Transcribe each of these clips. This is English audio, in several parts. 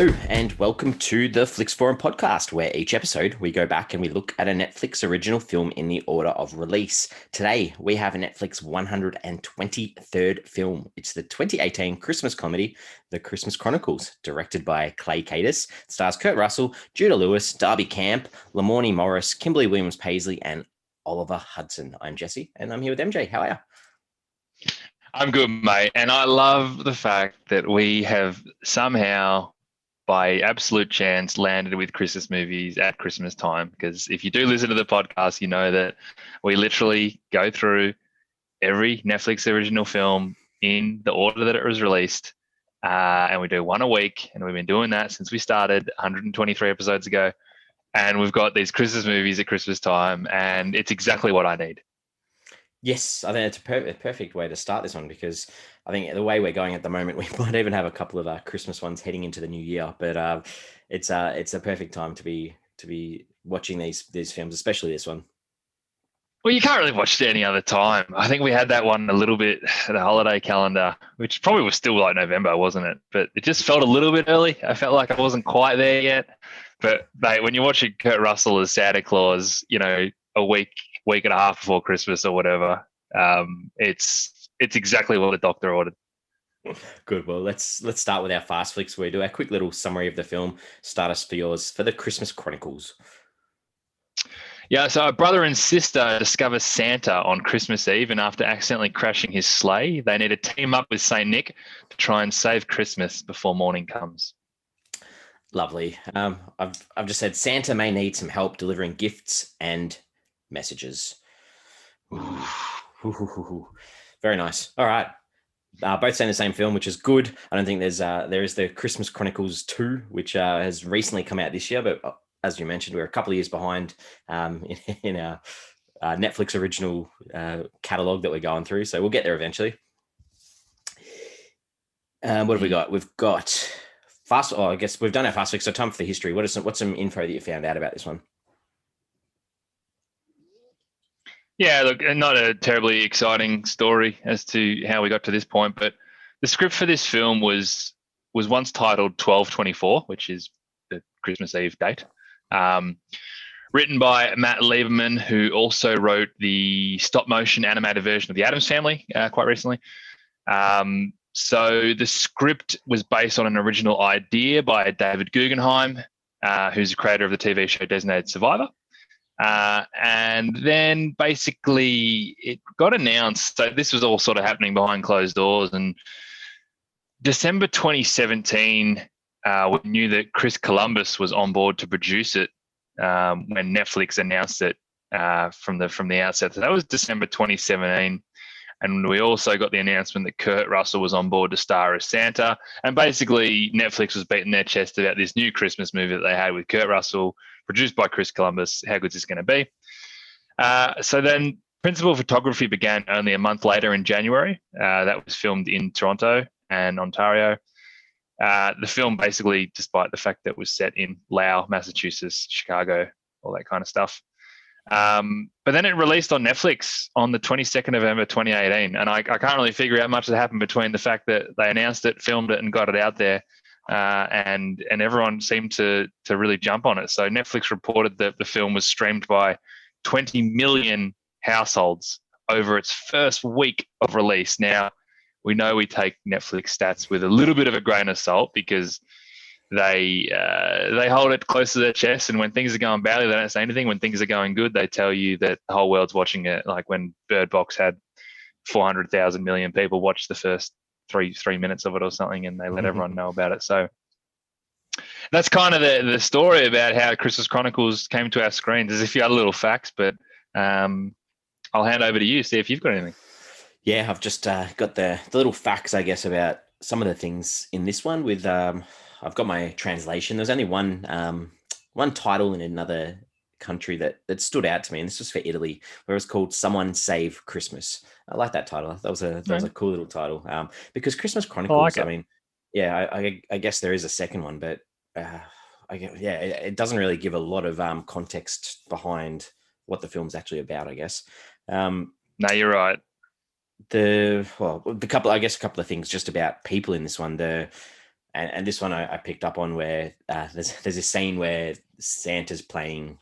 Hello and welcome to the Flicks Forum podcast, where each episode we go back and we look at a Netflix original film in the order of release. Today we have a Netflix 123rd film. It's the 2018 Christmas comedy, The Christmas Chronicles, directed by Clay Kaytis. It stars Kurt Russell, Judah Lewis, Darby Camp, Lamorne Morris, Kimberly Williams-Paisley, and Oliver Hudson. I'm Jesse and I'm here with MJ. How are you? I'm good, mate. And I love the fact that we have somehow, by absolute chance, landed with Christmas movies at Christmas time. Because if you do listen to the podcast, you know that we literally go through every Netflix original film in the order that it was released. And we do one a week. And we've been doing that since we started 123 episodes ago. And we've got these Christmas movies at Christmas time. And it's exactly what I need. Yes, I think it's a perfect way to start this one, because I think the way we're going at the moment, we might even have a couple of Christmas ones heading into the new year. But it's a perfect time to be watching these films, especially this one. Well, you can't really watch it any other time. I think we had that one a little bit, the holiday calendar, which probably was still like November, wasn't it? But it just felt a little bit early. I felt like I wasn't quite there yet. But mate, when you're watching Kurt Russell as Santa Claus, you know, a week and a half before Christmas or whatever, it's exactly what the doctor ordered. Good. Well, let's start with our fast flicks. We do a quick little summary of the film. Start us for yours for the Christmas Chronicles. Yeah, so a brother and sister discover Santa on Christmas Eve, and after accidentally crashing his sleigh, they need to team up with Saint Nick to try and save Christmas before morning comes. Lovely. I've just said Santa may need some help delivering gifts and messages. Ooh. Very nice. All right. Both saying the same film, which is good. I don't think there is the Christmas Chronicles 2, which has recently come out this year, but as you mentioned, we're a couple of years behind in our Netflix original catalog that we're going through. So we'll get there eventually. What have we got? We've got fast. Oh, I guess we've done our fast flicks. So time for the history. What's some info that you found out about this one? Yeah, look, not a terribly exciting story as to how we got to this point, but the script for this film was once titled 12/24, which is the Christmas Eve date. Written by Matt Lieberman, who also wrote the stop-motion animated version of The Addams Family quite recently. So the script was based on an original idea by David Guggenheim, who's the creator of the TV show Designated Survivor. And then basically it got announced. So this was all sort of happening behind closed doors. And December 2017, we knew that Chris Columbus was on board to produce it when Netflix announced it from the outset. So that was December 2017. And we also got the announcement that Kurt Russell was on board to star as Santa. And basically, Netflix was beating their chest about this new Christmas movie that they had with Kurt Russell, produced by Chris Columbus. How good is this going to be? So then principal photography began only a month later in January. That was filmed in Toronto and Ontario. The film basically, despite the fact that it was set in Lowell, Massachusetts, Chicago, all that kind of stuff. But then it released on Netflix on the 22nd of November 2018. And I can't really figure out much that happened between the fact that they announced it, filmed it, and got it out there. And everyone seemed to really jump on it. So Netflix reported that the film was streamed by 20 million households over its first week of release. Now, we know we take Netflix stats with a little bit of a grain of salt, because they hold it close to their chest, and when things are going badly, they don't say anything. When things are going good, they tell you that the whole world's watching it. Like when Bird Box had 400,000 million people watch the first three minutes of it or something, and they let everyone know about it. So that's kind of the story about how Christmas Chronicles came to our screens, as if you had a little facts, but I'll hand over to you, see if you've got anything. Yeah, I've just got the little facts, I guess, about some of the things in this one. With I've got my translation. There's only one title in another country that stood out to me, and this was for Italy, where it's called "Someone Save Christmas." I like that title. That was a cool little title. Because Christmas Chronicles. I mean, yeah, I guess there is a second one, but it doesn't really give a lot of context behind what the film's actually about, I guess. No, you're right. A couple of things just about people in this one. and this one I picked up on where there's a scene where Santa's playing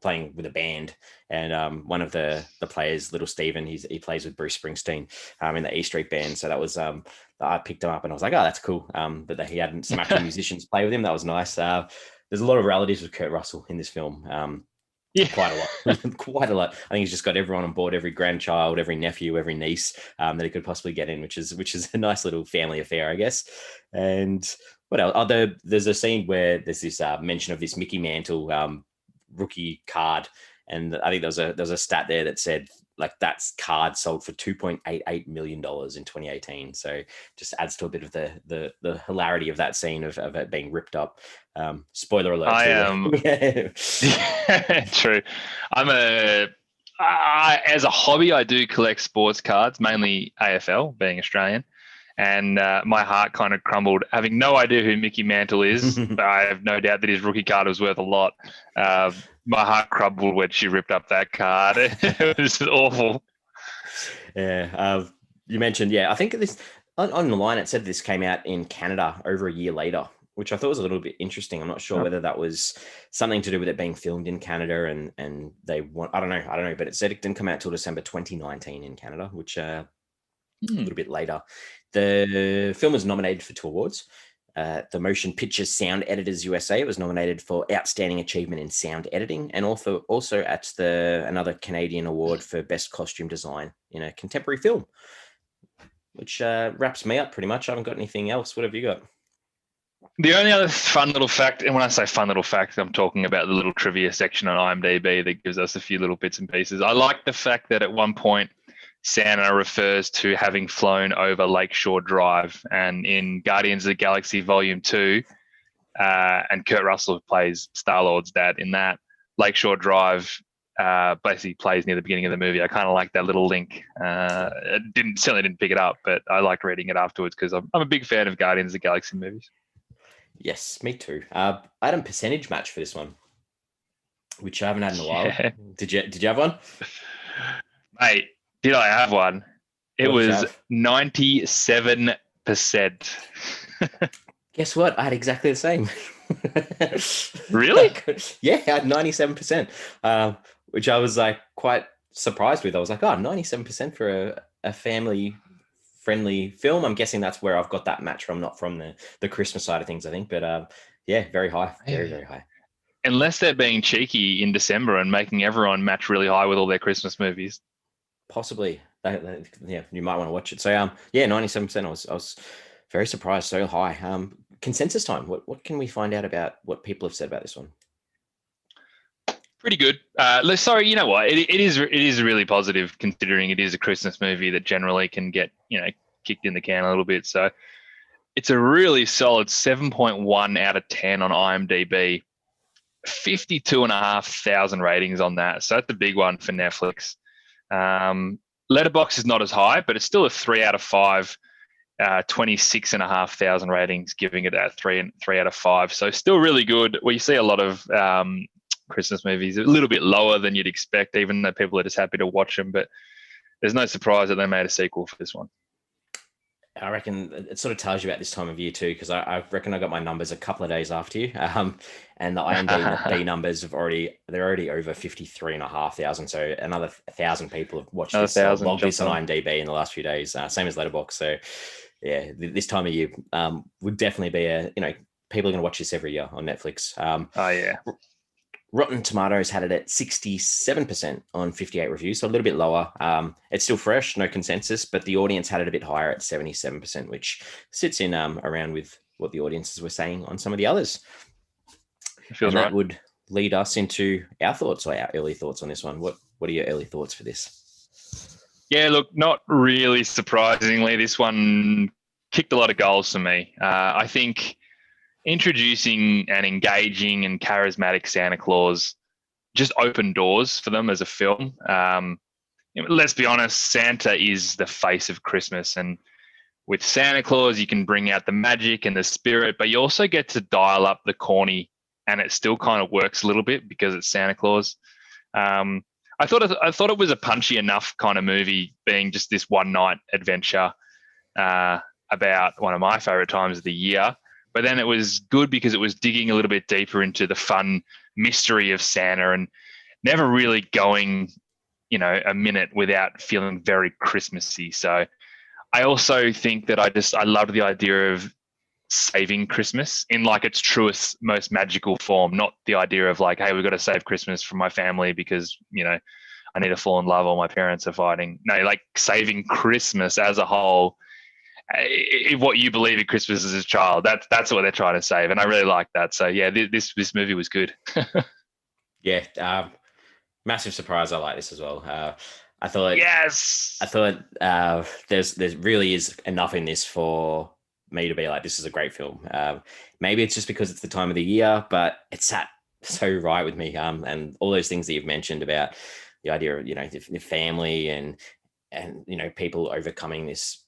playing with a band, and one of the players, little Steven, he plays with Bruce Springsteen in the E Street Band. So that was I picked him up and I was like, oh, that's cool. But that he had some actual musicians play with him. That was nice. There's a lot of relatives with Kurt Russell in this film. Yeah. Quite a lot. Quite a lot. I think he's just got everyone on board, every grandchild, every nephew, every niece that he could possibly get in, which is a nice little family affair, I guess. And what else? There's a scene where there's this mention of this Mickey Mantle rookie card, and I think there was a stat there that said like that's card sold for $2.88 million in 2018. So just adds to a bit of the hilarity of that scene of it being ripped up. Spoiler alert. I am true. As a hobby, I do collect sports cards, mainly AFL, being Australian. And my heart kind of crumbled, having no idea who Mickey Mantle is. But I have no doubt that his rookie card was worth a lot. My heart crumbled when she ripped up that card. It was awful. Yeah. You mentioned, I think this on the line it said this came out in Canada over a year later, which I thought was a little bit interesting. I'm not sure whether that was something to do with it being filmed in Canada and they want, I don't know, but it said it didn't come out till December 2019 in Canada, which a little bit later. The film was nominated for 2 awards. The Motion Picture Sound Editors USA was nominated for Outstanding Achievement in Sound Editing, and also at another Canadian award for Best Costume Design in a Contemporary Film, which wraps me up pretty much. I haven't got anything else. What have you got? The only other fun little fact, and when I say fun little fact, I'm talking about the little trivia section on IMDb that gives us a few little bits and pieces. I like the fact that at one point Santa refers to having flown over Lakeshore Drive, and in Guardians of the Galaxy Volume 2, and Kurt Russell plays Star-Lord's dad in that, Lakeshore Drive basically plays near the beginning of the movie. I kind of like that little link. Certainly didn't pick it up, but I liked reading it afterwards because I'm a big fan of Guardians of the Galaxy movies. Yes, me too. I had a percentage match for this one, which I haven't had in a while. Yeah. Did you have one? Mate, did I have one? It was 97%. Guess what? I had exactly the same. Really? Yeah, I had 97%, which I was like quite surprised with. I was like, 97% for a family-friendly film. I'm guessing that's where I've got that match from, not from the Christmas side of things, I think. But very high, very, very high. Unless they're being cheeky in December and making everyone match really high with all their Christmas movies. Possibly. You might want to watch it. So 97%. I was very surprised, so high. Consensus time. What can we find out about what people have said about this one? Pretty good. Sorry, you know what? It is really positive considering it is a Christmas movie that generally can get kicked in the can a little bit. So it's a really solid 7.1 out of 10 on IMDb. 52,500 ratings on that. So that's a big one for Netflix. Letterboxd is not as high, but it's still a 3 out of 5. 26,500 ratings, giving it a 3 out of 5. So still really good. We see a lot of Christmas movies a little bit lower than you'd expect, even though people are just happy to watch them. But there's no surprise that they made a sequel for this one. I reckon it sort of tells you about this time of year too, because I reckon I got my numbers a couple of days after you, and the IMDb numbers they're already over 53,500. So another 1,000 people have watched this on IMDb in the last few days. Same as Letterboxd. So yeah, this time of year would definitely be people are going to watch this every year on Netflix. Oh yeah. Rotten Tomatoes had it at 67% on 58 reviews, so a little bit lower. It's still fresh, no consensus, but the audience had it a bit higher at 77%, which sits in around with what the audiences were saying on some of the others. It feels and right. That would lead us into our thoughts, or our early thoughts on this one. What are your early thoughts for this? Yeah, look, not really surprisingly, this one kicked a lot of goals for me. I think introducing an engaging and charismatic Santa Claus just opened doors for them as a film. Let's be honest, Santa is the face of Christmas, and with Santa Claus, you can bring out the magic and the spirit, but you also get to dial up the corny, and it still kind of works a little bit because it's Santa Claus. I thought it was a punchy enough kind of movie, being just this one night adventure. about one of my favorite times of the year. But then it was good because it was digging a little bit deeper into the fun mystery of Santa and never really going, a minute without feeling very Christmassy. So I also think that I loved the idea of saving Christmas in like its truest, most magical form, not the idea of like, hey, we've got to save Christmas from my family because, I need to fall in love or my parents are fighting. No, like saving Christmas as a whole, what you believe in Christmas as a child, that's what they're trying to save. And I really like that. So yeah, this movie was good. Yeah. Massive surprise. I like this as well. I thought there's really is enough in this for me to be like, this is a great film. Maybe it's just because it's the time of the year, but it sat so right with me. And all those things that you've mentioned about the idea of, the family and people overcoming this,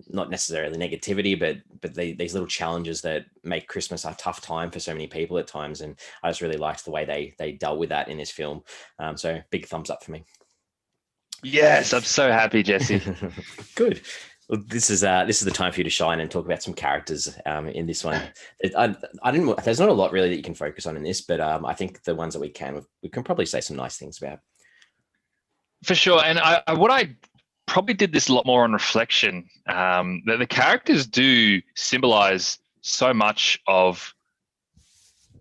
not necessarily negativity, but these little challenges that make Christmas a tough time for so many people at times. And I just really liked the way they dealt with that in this film. So big thumbs up for me. Yes, I'm so happy, Jesse. Good. Well, this is the time for you to shine and talk about some characters in this one. There's not a lot really that you can focus on in this, but I think the ones that we can probably say some nice things about. For sure. And what I probably did this a lot more on reflection, that the characters do symbolize so much of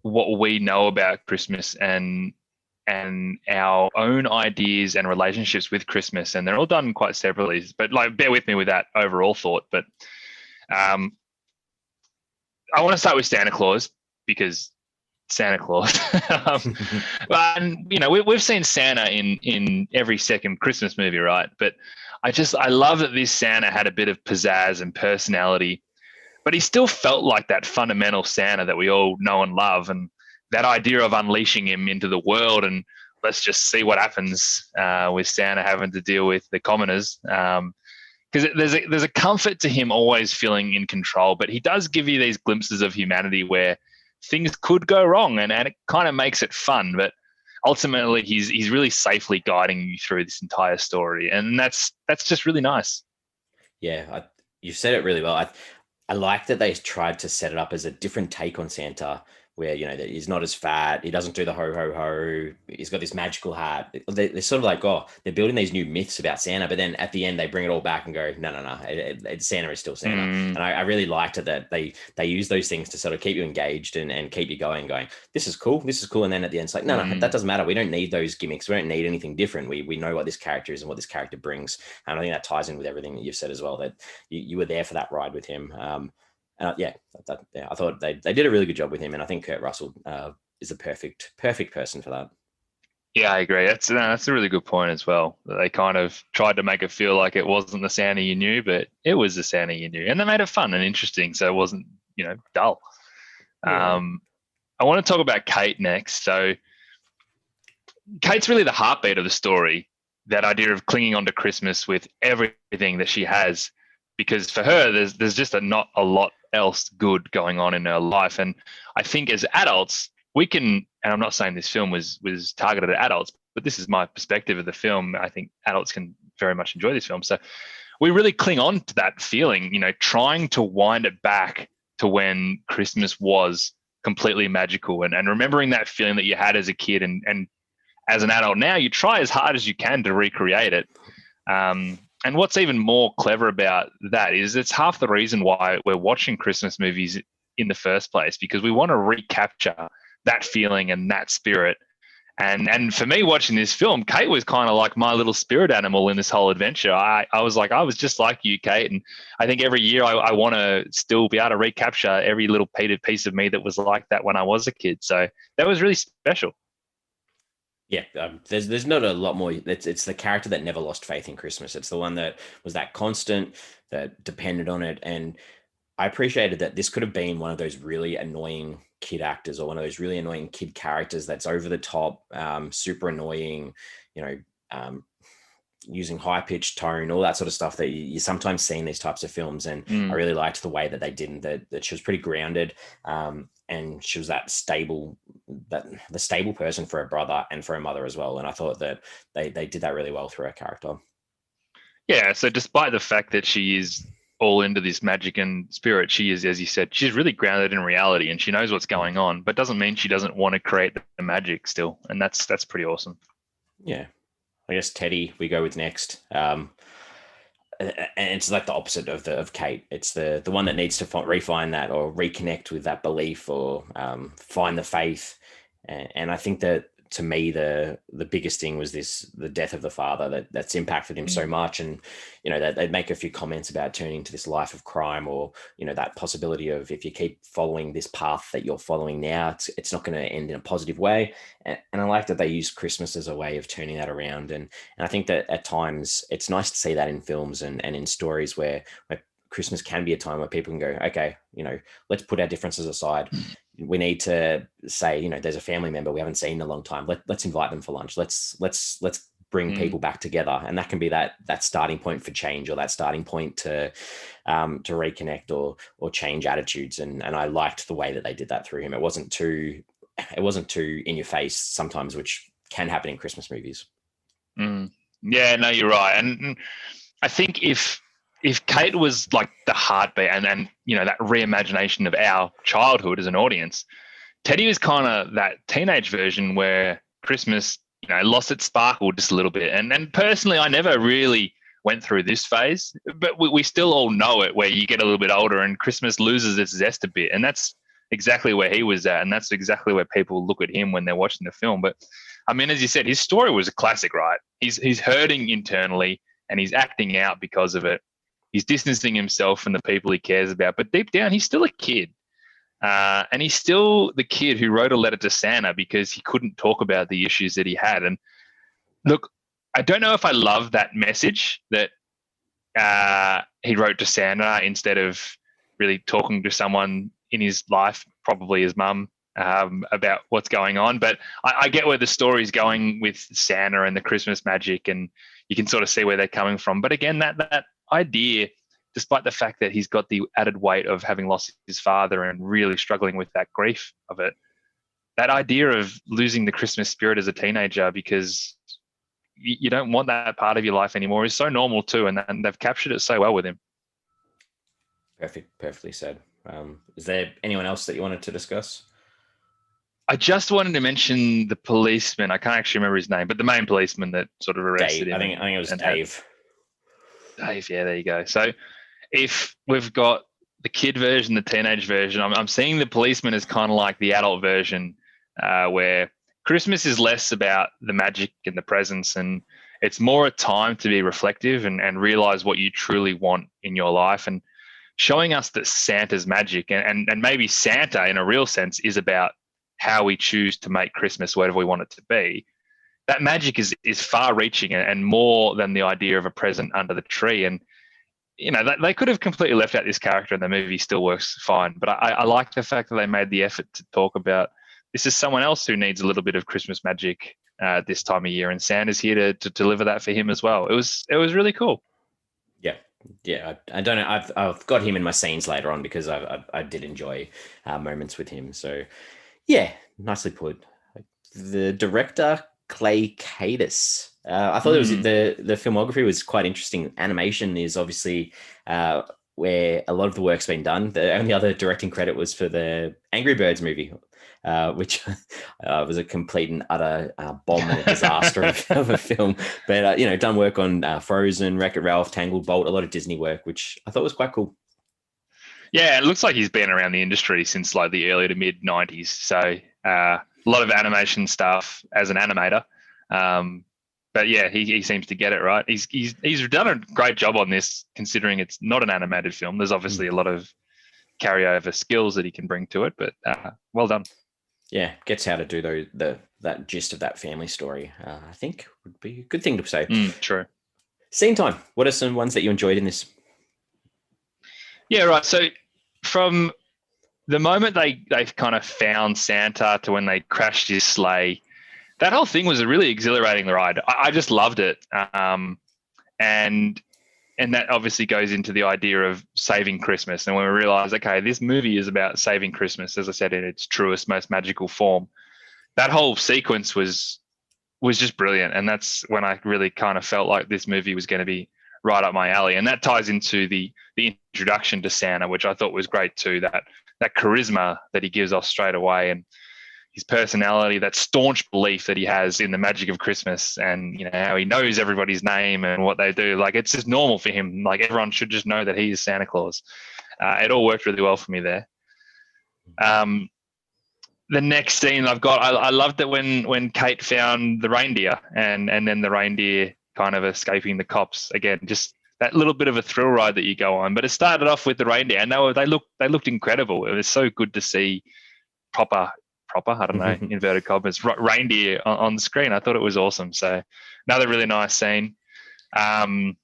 what we know about Christmas and our own ideas and relationships with Christmas, and they're all done quite separately. But like, bear with me with that overall thought. But I want to start with Santa Claus because Santa Claus. And we've seen Santa in every second Christmas movie, right? But I love that this Santa had a bit of pizzazz and personality, but he still felt like that fundamental Santa that we all know and love, and that idea of unleashing him into the world and let's just see what happens with Santa having to deal with the commoners. Because there's a comfort to him always feeling in control, but he does give you these glimpses of humanity where things could go wrong, and it kind of makes it fun. But ultimately, he's really safely guiding you through this entire story, and that's just really nice. Yeah, you said it really well. I like that they tried to set it up as a different take on Santa, where that he's not as fat, he doesn't do the ho ho ho, he's got this magical hat. They're sort of like, they're building these new myths about Santa, but then at the end they bring it all back and go, no, Santa is still Santa. And I really liked it that they use those things to sort of keep you engaged and keep you going, this is cool, and then at the end it's like, no, that doesn't matter, we don't need those gimmicks, we don't need anything different, we know what this character is and what this character brings. And I think that ties in with everything that you've said as well, that you were there for that ride with him. I thought they did a really good job with him, and I think Kurt Russell is a perfect person for that. Yeah, I agree. That's a really good point as well. They kind of tried to make it feel like it wasn't the Santa you knew, but it was the Santa you knew, and they made it fun and interesting, so it wasn't dull. Yeah. I want to talk about Kate next. So Kate's really the heartbeat of the story. That idea of clinging on to Christmas with everything that she has, because for her, there's just not a lot else good going on in her life. And I think as adults, we can, and I'm not saying this film was targeted at adults, but this is my perspective of the film. I think adults can very much enjoy this film. So we really cling on to that feeling, trying to wind it back to when Christmas was completely magical, and remembering that feeling that you had as a kid, and as an adult now, you try as hard as you can to recreate it. And what's even more clever about that is it's half the reason why we're watching Christmas movies in the first place, because we want to recapture that feeling and that spirit. And for me, watching this film, Kate was kind of like my little spirit animal in this whole adventure. I was just like you, Kate. And I think every year I want to still be able to recapture every little piece of me that was like that when I was a kid. So that was really special. Yeah, there's not a lot more. It's the character that never lost faith in Christmas. It's the one that was that constant, that depended on it. And I appreciated that this could have been one of those really annoying kid actors, or one of those really annoying kid characters that's over the top, super annoying, using high pitched tone, all that sort of stuff that you sometimes see in these types of films. And I really liked the way that they didn't, that she was pretty grounded. And she was the stable person for her brother and for her mother as well. And I thought that they did that really well through her character. Yeah. So despite the fact that she is all into this magic and spirit. She is, as you said, she's really grounded in reality, and she knows what's going on, but doesn't mean she doesn't want to create the magic still. And that's pretty awesome. Yeah. I guess Teddy we go with next. And it's like the opposite of Kate. It's the one that needs to refine that or reconnect with that belief or find the faith. And I think that to me the biggest thing was the death of the father that's impacted him so much. And that they make a few comments about turning to this life of crime, or that possibility of if you keep following this path that you're following now, it's not going to end in a positive way. And I like that they use Christmas as a way of turning that around. And I think that at times it's nice to see that in films and in stories where Christmas can be a time where people can go, okay, let's put our differences aside. We need to say, there's a family member we haven't seen in a long time. Let's invite them for lunch. Let's bring people back together. And that can be that starting point for change, or that starting point to reconnect or change attitudes. And I liked the way that they did that through him. It wasn't too in your face sometimes, which can happen in Christmas movies. Yeah, no, you're right. And I think if Kate was like the heartbeat and that reimagination of our childhood as an audience, Teddy was kind of that teenage version where Christmas, lost its sparkle just a little bit. And personally, I never really went through this phase, but we still all know it, where you get a little bit older and Christmas loses its zest a bit. And that's exactly where he was at. And that's exactly where people look at him when they're watching the film. But I mean, as you said, his story was a classic, right? He's hurting internally and he's acting out because of it. He's distancing himself from the people he cares about, but deep down, he's still a kid. And he's still the kid who wrote a letter to Santa because he couldn't talk about the issues that he had. And look, I don't know if I love that message that he wrote to Santa instead of really talking to someone in his life, probably his mum, about what's going on. But I get where the story's going with Santa and the Christmas magic, and you can sort of see where they're coming from. But again, that idea, despite the fact that he's got the added weight of having lost his father and really struggling with that grief of it, that idea of losing the Christmas spirit as a teenager because you don't want that part of your life anymore is so normal too. And they've captured it so well with him. Perfectly said. Is there anyone else that you wanted to discuss? I just wanted to mention the policeman. I can't actually remember his name, but the main policeman that sort of arrested him. I think it was Dave. Dave, yeah, there you go. So if we've got the kid version, the teenage version, I'm seeing the policeman as kind of like the adult version, where Christmas is less about the magic and the presents, and it's more a time to be reflective and realize what you truly want in your life, and showing us that Santa's magic and maybe Santa in a real sense is about how we choose to make Christmas whatever we want it to be. That magic is far reaching and more than the idea of a present under the tree. And, they could have completely left out this character and the movie still works fine. But I like the fact that they made the effort to talk about this is someone else who needs a little bit of Christmas magic this time of year. And Santa's here to deliver that for him as well. It was really cool. Yeah. I don't know. I've got him in my scenes later on because I did enjoy moments with him. So yeah, nicely put. The director, Clay Kaytis. I thought it was the filmography was quite interesting. Animation is obviously where a lot of the work's been done. The only other directing credit was for the Angry Birds movie, which was a complete and utter bomb and a disaster of a film. But done work on Frozen, Wreck-It Ralph, Tangled, Bolt, a lot of Disney work, which I thought was quite cool. Yeah, it looks like he's been around the industry since like the early to mid 90s. So a lot of animation stuff as an animator. But yeah, he seems to get it right. He's done a great job on this, considering it's not an animated film. There's obviously a lot of carryover skills that he can bring to it, but well done. Yeah, gets how to do that gist of that family story. I think would be a good thing to say. True. Scene time. What are some ones that you enjoyed in this? Yeah, right. So from the moment they kind of found Santa to when they crashed his sleigh, that whole thing was a really exhilarating ride. I just loved it. And that obviously goes into the idea of saving Christmas. And when we realize, okay, this movie is about saving Christmas, as I said, in its truest, most magical form, that whole sequence was just brilliant. And that's when I really kind of felt like this movie was going to be right up my alley. And that ties into the introduction to Santa, which I thought was great too. That charisma that he gives off straight away, and his personality, that staunch belief that he has in the magic of Christmas, and how he knows everybody's name and what they do. Like, it's just normal for him. Like, everyone should just know that he is Santa Claus. It all worked really well for me there. The next scene I've got, I loved it when Kate found the reindeer and then the reindeer kind of escaping the cops. Again, just that little bit of a thrill ride that you go on. But it started off with the reindeer, and they looked incredible. It was so good to see proper, I don't know, inverted commas, reindeer on the screen. I thought it was awesome. So another really nice scene. And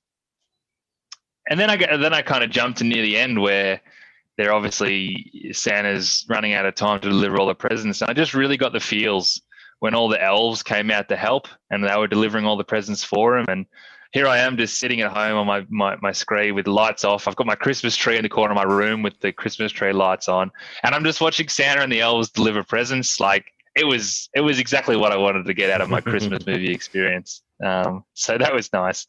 then I kind of jumped to near the end where they're obviously Santa's running out of time to deliver all the presents. And I just really got the feels when all the elves came out to help and they were delivering all the presents for him. And here I am just sitting at home on my screen with lights off. I've got my Christmas tree in the corner of my room with the Christmas tree lights on, and I'm just watching Santa and the elves deliver presents. Like, it was exactly what I wanted to get out of my Christmas movie experience. So that was nice.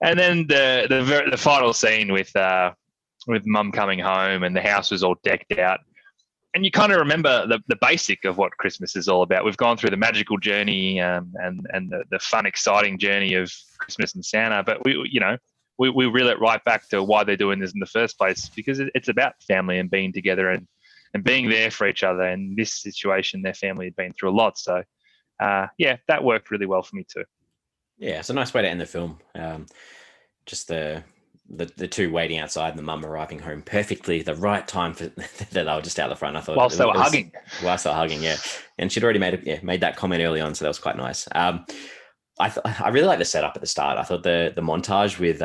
And then the final scene with Mum coming home and the house was all decked out. And you kind of remember the basic of what Christmas is all about. We've gone through the magical journey and the fun, exciting journey of Christmas and Santa, but we reel it right back to why they're doing this in the first place, because it's about family and being together and being there for each other. In this situation, their family had been through a lot. So, that worked really well for me too. Yeah, it's a nice way to end the film. Just the two waiting outside and the mum arriving home perfectly, the right time for that they were just out the front. I thought whilst they were hugging, yeah. And she'd already made that comment early on, so that was quite nice. I really like the setup at the start. I thought the montage with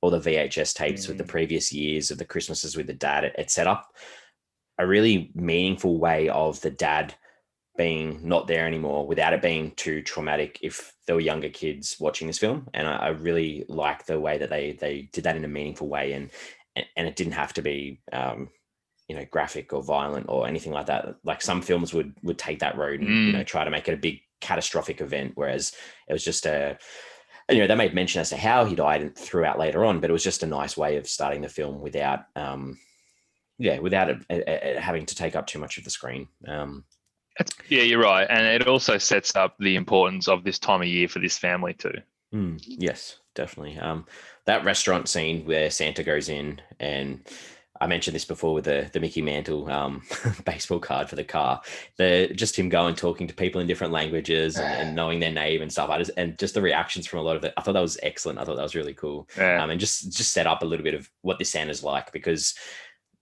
all the VHS tapes with the previous years of the Christmases with the dad, it set up a really meaningful way of the dad being not there anymore without it being too traumatic if there were younger kids watching this film. And I really like the way that they did that in a meaningful way, and it didn't have to be graphic or violent or anything like that. Like, some films would take that road and try to make it a big catastrophic event, whereas it was just they made mention as to how he died throughout later on, but it was just a nice way of starting the film without it having to take up too much of the screen. Yeah, you're right. And it also sets up the importance of this time of year for this family too. Yes, definitely. That restaurant scene where Santa goes in, and I mentioned this before with the Mickey Mantle baseball card for the car, just him going talking to people in different languages and knowing their name and stuff. And just the reactions from a lot of it, I thought that was excellent. I thought that was really cool. Yeah. And just set up a little bit of what this Santa's like, because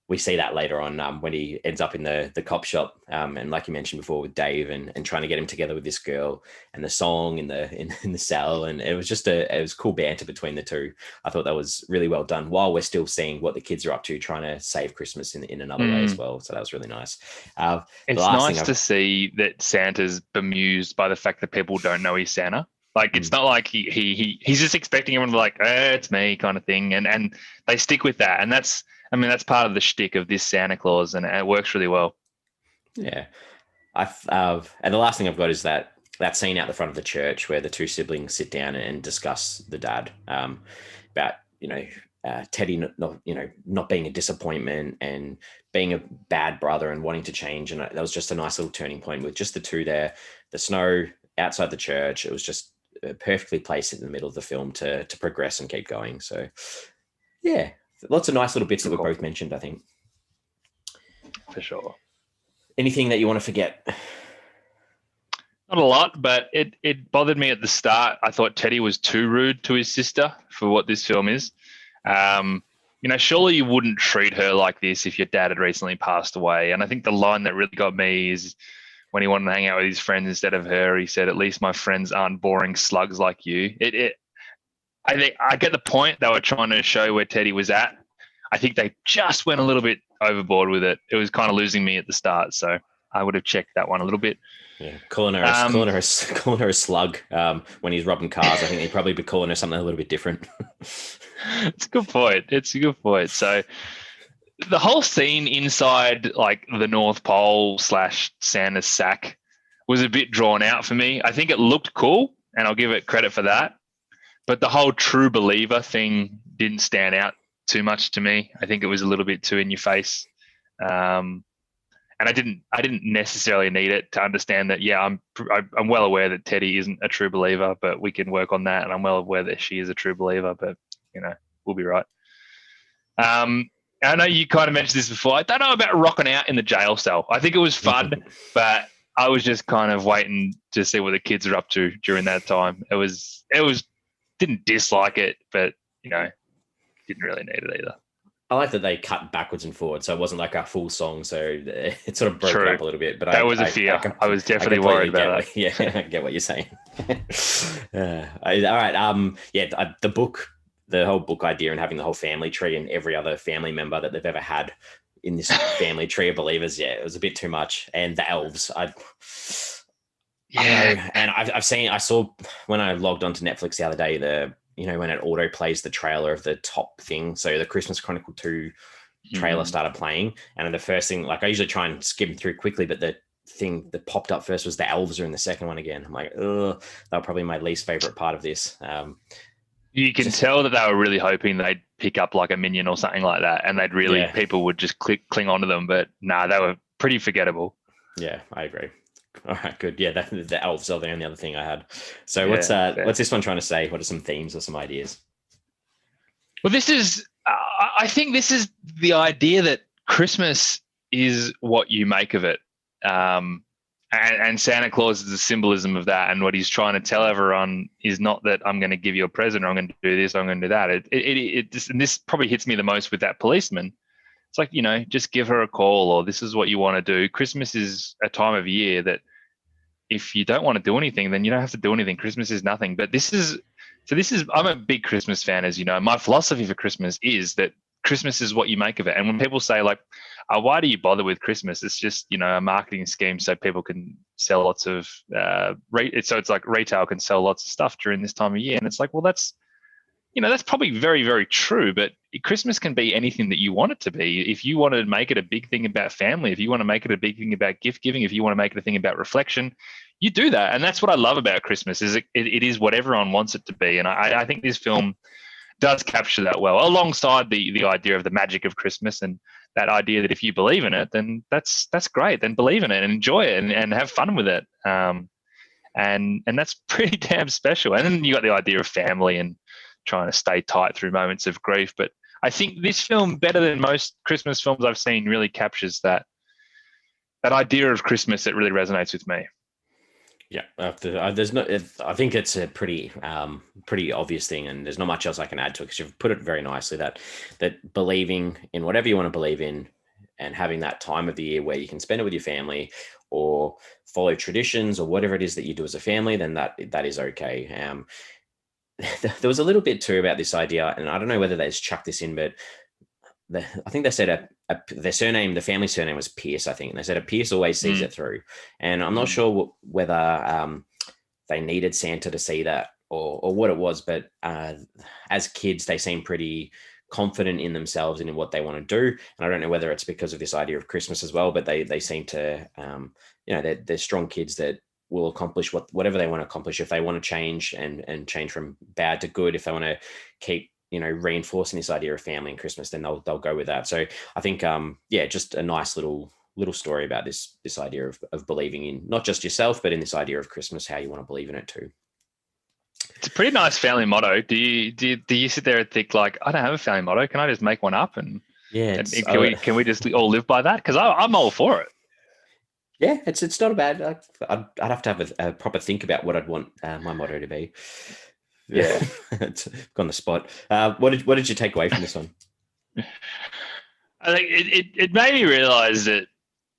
we see that later on when he ends up in the cop shop, and like you mentioned before with Dave and trying to get him together with this girl, and the song in the cell, and it was cool banter between the two. I thought that was really well done, while we're still seeing what the kids are up to, trying to save Christmas in another way as well. So that was really nice. It's nice to see that Santa's bemused by the fact that people don't know he's Santa. Like, it's not like he's just expecting everyone to be like, it's me kind of thing, and they stick with that, and that's part of the shtick of this Santa Claus, and it works really well. Yeah. And the last thing I've got is that scene out the front of the church where the two siblings sit down and discuss the dad, about, Teddy not being a disappointment and being a bad brother and wanting to change. And that was just a nice little turning point with just the two there, the snow outside the church. It was just perfectly placed in the middle of the film to progress and keep going. So, yeah. Lots of nice little bits that we both mentioned, I think. For sure. Anything that you want to forget? Not a lot, but it bothered me at the start. I thought Teddy was too rude to his sister for what this film is. Surely you wouldn't treat her like this if your dad had recently passed away. And I think the line that really got me is when he wanted to hang out with his friends instead of her, he said, "At least my friends aren't boring slugs like you." I think I get the point. They were trying to show where Teddy was at. I think they just went a little bit overboard with it. It was kind of losing me at the start, so I would have checked that one a little bit. Yeah, calling her a slug when he's robbing cars. I think he'd probably be calling her something a little bit different. It's a good point. So the whole scene inside, like, the North Pole / Santa's sack was a bit drawn out for me. I think it looked cool, and I'll give it credit for that. But the whole true believer thing didn't stand out too much to me. I think it was a little bit too in your face. And I didn't necessarily need it to understand that. Yeah, I'm well aware that Teddy isn't a true believer, but we can work on that. And I'm well aware that she is a true believer, but we'll be right. I know you kind of mentioned this before. I don't know about rocking out in the jail cell. I think it was fun, but I was just kind of waiting to see what the kids are up to during that time. It was didn't dislike it, but didn't really need it either. I like that they cut backwards and forwards, so it wasn't like a full song, so it sort of broke it up a little bit. But that was a fear. I was definitely worried about that. Yeah, I get what you're saying. All right. The book, the whole book idea, and having the whole family tree and every other family member that they've ever had in this family tree of believers, it was a bit too much. And the elves, I saw when I logged onto Netflix the other day, when it auto plays the trailer of the top thing. So the Christmas Chronicle 2 trailer started playing. And the first thing, like I usually try and skim through quickly, but the thing that popped up first was the elves are in the second one again. I'm like, ugh, that was probably my least favorite part of this. You can tell that they were really hoping they'd pick up like a minion or something like that. And they'd really, people would just cling onto them. But they were pretty forgettable. Yeah, I agree. All right, good. Yeah, the elves are the only other thing I had. So what's this one trying to say? What are some themes or some ideas? Well, I think this is the idea that Christmas is what you make of it. And Santa Claus is the symbolism of that. And what he's trying to tell everyone is not that I'm going to give you a present or I'm going to do this, or I'm going to do that. And this probably hits me the most with that policeman. It's like, just give her a call, or this is what you want to do. Christmas is a time of year that if you don't want to do anything, then you don't have to do anything. Christmas is nothing. But I'm a big Christmas fan, as you know. My philosophy for Christmas is that Christmas is what you make of it. And when people say like, why do you bother with Christmas? It's just, a marketing scheme so people can sell lots of, so it's like retail can sell lots of stuff during this time of year. And it's like, well, that's probably very, very true, but Christmas can be anything that you want it to be. If you want to make it a big thing about family, if you want to make it a big thing about gift giving, if you want to make it a thing about reflection, you do that. And that's what I love about Christmas is it is what everyone wants it to be. And I think this film does capture that well, alongside the idea of the magic of Christmas and that idea that if you believe in it, then that's great. Then believe in it and enjoy it and have fun with it. And that's pretty damn special. And then you got the idea of family and trying to stay tight through moments of grief. But I think this film, better than most Christmas films I've seen, really captures that idea of Christmas that really resonates with me. Yeah, I think it's a pretty obvious thing, and there's not much else I can add to it because you've put it very nicely. That believing in whatever you want to believe in, and having that time of the year where you can spend it with your family or follow traditions or whatever it is that you do as a family, then that is okay. There was a little bit too about this idea, and I don't know whether they just chucked this in, but I think they said their surname, the family surname was Pierce, I think. And they said a Pierce always sees it through. And I'm not sure whether they needed Santa to see that or what it was, but as kids, they seem pretty confident in themselves and in what they want to do. And I don't know whether it's because of this idea of Christmas as well, but they seem to, they're strong kids that will accomplish whatever they want to accomplish. If they want to change and change from bad to good, if they want to keep reinforcing this idea of family and Christmas, then they'll go with that. So I think just a nice little story about this idea of believing in not just yourself, but in this idea of Christmas, how you want to believe in it too. It's a pretty nice family motto. Do you sit there and think like, I don't have a family motto, can I just make one up? And can we just all live by that? Because I'm all for it. Yeah, it's not a bad. I'd have to have a proper think about what I'd want my motto to be. Yeah, it's on the spot. What did you take away from this one? I think it made me realize that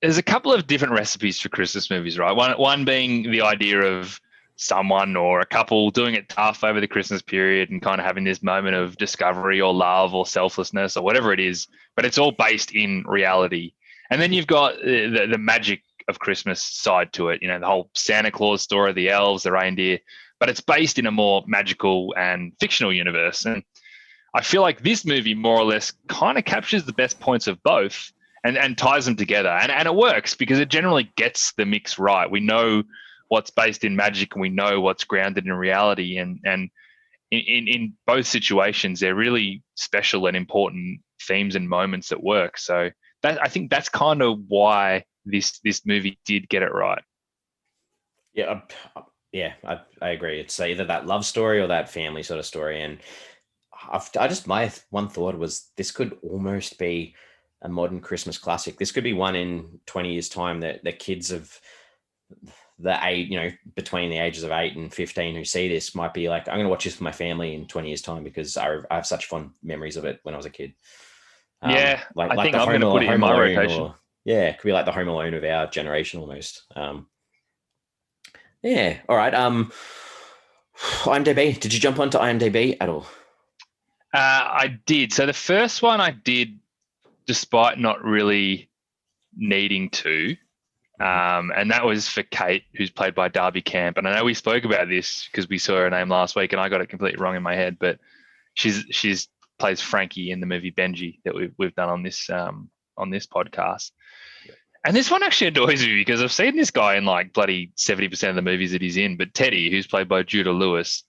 there's a couple of different recipes for Christmas movies, right? One being the idea of someone or a couple doing it tough over the Christmas period and kind of having this moment of discovery or love or selflessness or whatever it is, but it's all based in reality. And then you've got the magic of Christmas side to it, the whole Santa Claus story, the elves, the reindeer, but it's based in a more magical and fictional universe. And I feel like this movie more or less kind of captures the best points of both and ties them together. And it works because it generally gets the mix right. We know what's based in magic and we know what's grounded in reality. And in both situations, they're really special and important themes and moments that work. So I think that's kind of why this movie did get it right. Yeah, I agree. It's either that love story or that family sort of story. And my one thought was this could almost be a modern Christmas classic. This could be one in 20 years' time that the kids of the age, between the ages of 8 and 15 who see this might be like, I'm going to watch this with my family in 20 years' time because I have such fun memories of it when I was a kid. I think the I'm going to put it in my rotation. It could be like the Home Alone of our generation almost. Yeah. All right. IMDb. Did you jump onto IMDb at all? I did. So the first one I did, despite not really needing to, and that was for Kate, who's played by Darby Camp. And I know we spoke about this because we saw her name last week, and I got it completely wrong in my head. But she's plays Frankie in the movie Benji that we've done on this podcast. And this one actually annoys me because I've seen this guy in like bloody 70% of the movies that he's in. But Teddy, who's played by Judah Lewis,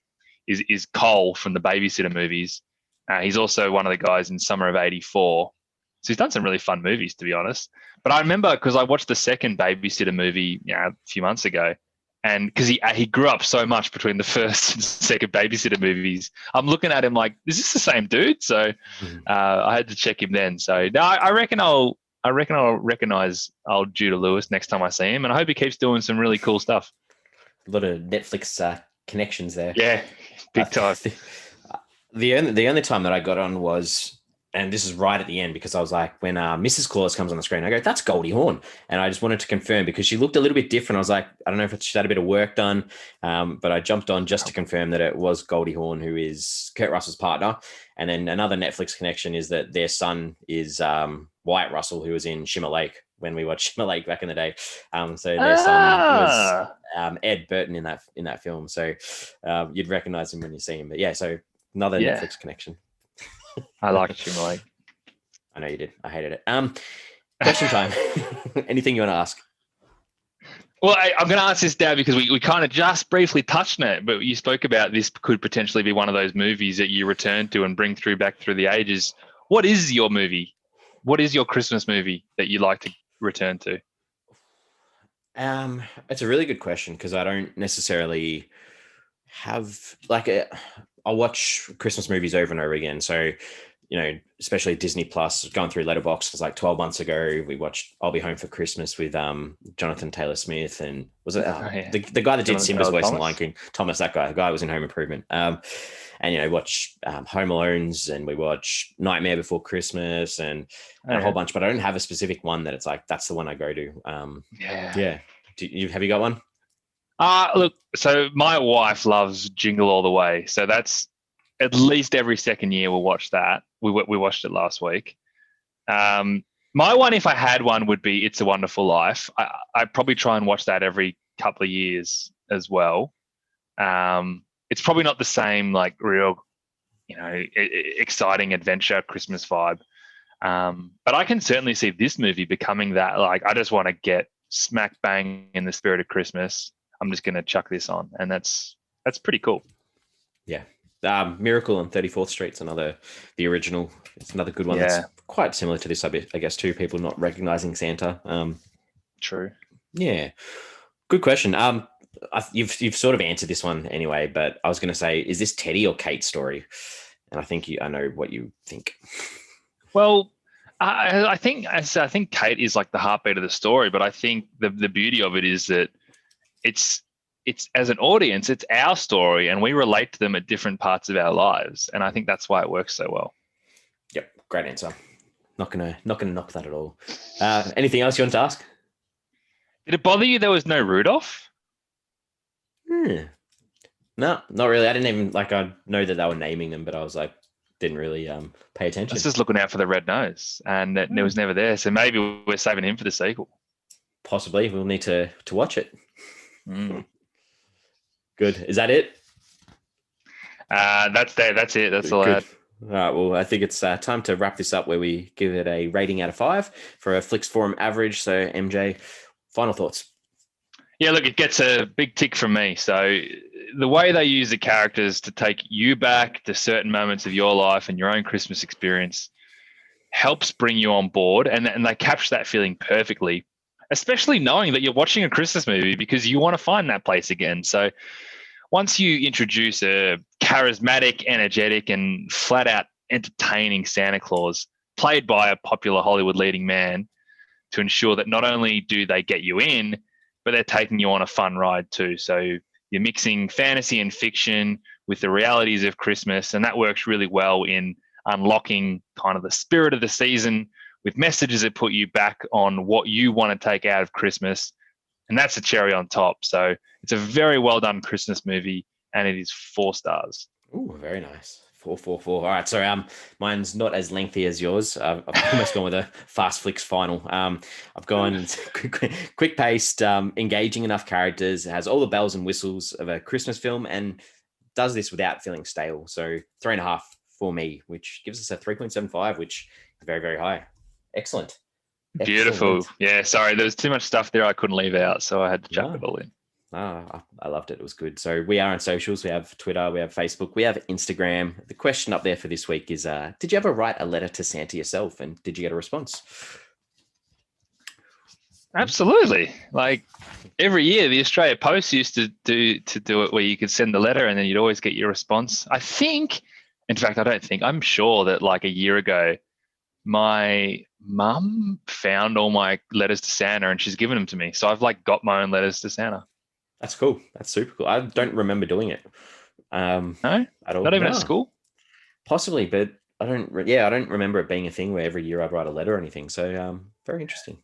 is Cole from the Babysitter movies. He's also one of the guys in Summer of '84. So he's done some really fun movies, to be honest. But I remember because I watched the second Babysitter movie a few months ago. And because he grew up so much between the first and second Babysitter movies, I'm looking at him like, is this the same dude? So I had to check him then. So no, I reckon I'll recognize old Judah Lewis next time I see him, and I hope he keeps doing some really cool stuff. A lot of Netflix connections there. Yeah, big time. The only time that I got on was, and this is right at the end, because I was like, when Mrs. Claus comes on the screen, I go, that's Goldie Hawn. And I just wanted to confirm because she looked a little bit different. I was like, I don't know if she had a bit of work done, but I jumped on just to confirm that it was Goldie Hawn, who is Kurt Russell's partner. And then another Netflix connection is that their son is Wyatt Russell, who was in Shimmer Lake when we watched Shimmer Lake back in the day. So their son was Ed Burton in that film. So you'd recognize him when you see him. But yeah, so another Netflix connection. I liked Shimmer Lake. I know you did. I hated it. Question time. Anything you want to ask? Well, I'm going to ask this now because we kind of just briefly touched on it, but you spoke about this could potentially be one of those movies that you return to and bring back through the ages. What is your movie? What is your Christmas movie that you like to return to? It's a really good question because I don't necessarily have I'll watch Christmas movies over and over again. So, especially Disney Plus, going through Letterboxd, because like 12 months ago, we watched I'll Be Home for Christmas with Jonathan Taylor Smith. And was it the guy that did Simba's voice in Lion King? Thomas, that guy. The guy was in Home Improvement. And, watch Home Alones, and we watch Nightmare Before Christmas and a whole bunch. But I don't have a specific one that it's like, that's the one I go to. Yeah. Have you got one? Look, so my wife loves Jingle All the Way. So that's at least every second year we'll watch that. We watched it last week. My one, if I had one, would be It's a Wonderful Life. I'd probably try and watch that every couple of years as well. It's probably not the same like real, exciting adventure Christmas vibe. But I can certainly see this movie becoming that. Like, I just want to get smack bang in the spirit of Christmas. I'm just going to chuck this on, and that's pretty cool. Yeah. Miracle on 34th Street's the original. It's another good one. That's quite similar to this, I guess, too. People not recognizing Santa. True. Yeah. Good question. You've sort of answered this one anyway, but I was going to say, is this Teddy or Kate's story? And I know what you think. Well, I think Kate is like the heartbeat of the story, but I think the beauty of it is that it's as an audience, it's our story, and we relate to them at different parts of our lives, and I think that's why it works so well. Yep, great answer. Not gonna knock that at all. Anything else you want to ask? Did it bother you there was no Rudolph? No, not really. I didn't even I know that they were naming them, but I was like, didn't really pay attention. I was just looking out for the red nose, and it was never there. So maybe we're saving him for the sequel. Possibly, we'll need to watch it. Good. Is that it? That's it. That's all I had. All right. Well, I think it's time to wrap this up where we give it a rating out of 5 for a Flix Forum average. So, MJ, final thoughts. Yeah, look, it gets a big tick from me. So the way they use the characters to take you back to certain moments of your life and your own Christmas experience helps bring you on board, and they capture that feeling perfectly, especially knowing that you're watching a Christmas movie because you want to find that place again. So once you introduce a charismatic, energetic, and flat out entertaining Santa Claus played by a popular Hollywood leading man to ensure that not only do they get you in, but they're taking you on a fun ride too. So you're mixing fantasy and fiction with the realities of Christmas, and that works really well in unlocking kind of the spirit of the season with messages that put you back on what you want to take out of Christmas. And that's a cherry on top. So it's a very well done Christmas movie, and it is 4 stars. Ooh, very nice. 4. All right, so mine's not as lengthy as yours. I've almost gone with a fast flicks final. I've gone quick paced, engaging enough characters. It has all the bells and whistles of a Christmas film, and does this without feeling stale. So 3.5 for me, which gives us a 3.75, which is very, very high. Excellent. Beautiful. Yeah, sorry, there was too much stuff there I couldn't leave out, so I had to chuck it all in. I loved it. It was good. So we are on socials. We have Twitter, we have Facebook, we have Instagram. The question up there for this week is, did you ever write a letter to Santa yourself, and did you get a response? Absolutely. Like every year, the Australia Post used to do it where you could send the letter and then you'd always get your response. I'm sure that like a year ago, my mum found all my letters to Santa and she's given them to me. So I've like got my own letters to Santa. That's cool. That's super cool. I don't remember doing it. No, at all. Not even at school. Possibly, but I don't remember it being a thing where every year I'd write a letter or anything. So very interesting.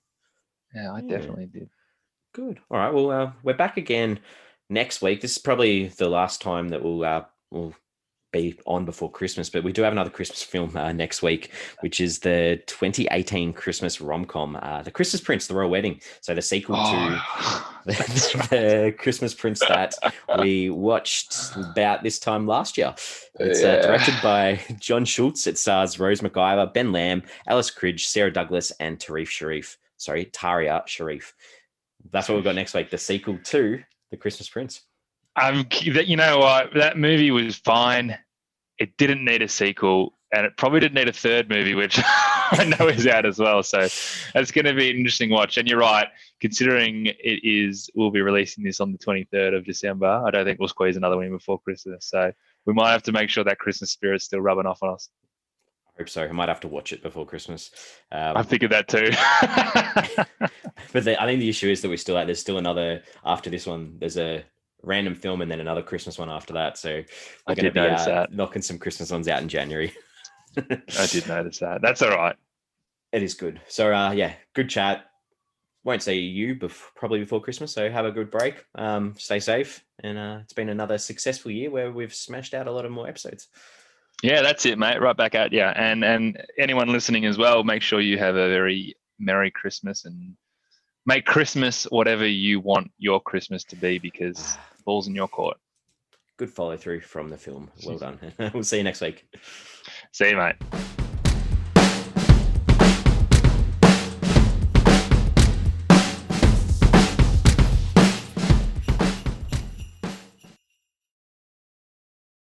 Yeah, I definitely did. Good. All right. Well, we're back again next week. This is probably the last time that we'll be on before Christmas, but we do have another Christmas film next week, which is the 2018 Christmas rom-com, The Christmas Prince, The Royal Wedding. So the sequel to the Christmas Prince that we watched about this time last year. It's directed by John Schultz. It stars Rose McIver, Ben Lamb, Alice Cridge, Sarah Douglas, and Taria Sharif. That's what we've got next week, the sequel to The Christmas Prince. You know what? That movie was fine. It didn't need a sequel, and it probably didn't need a third movie, which I know is out as well. So it's going to be an interesting watch. And you're right, considering we'll be releasing this on the 23rd of December. I don't think we'll squeeze another one in before Christmas. So we might have to make sure that Christmas spirit's still rubbing off on us. I hope so. I might have to watch it before Christmas. I figured that too. But I think the issue is that there's still another, after this one, there's a random film and then another Christmas one after that. So we're going to be knocking some Christmas ones out in January. I did notice that. That's all right. It is good. So good chat. Won't see you probably before Christmas. So have a good break. Stay safe. And it's been another successful year where we've smashed out a lot of more episodes. Yeah, that's it, mate. Right back at you. And anyone listening as well, make sure you have a very Merry Christmas and make Christmas whatever you want your Christmas to be, because ball's in your court. Good follow through from the film. Well done. We'll see you next week. See you, mate.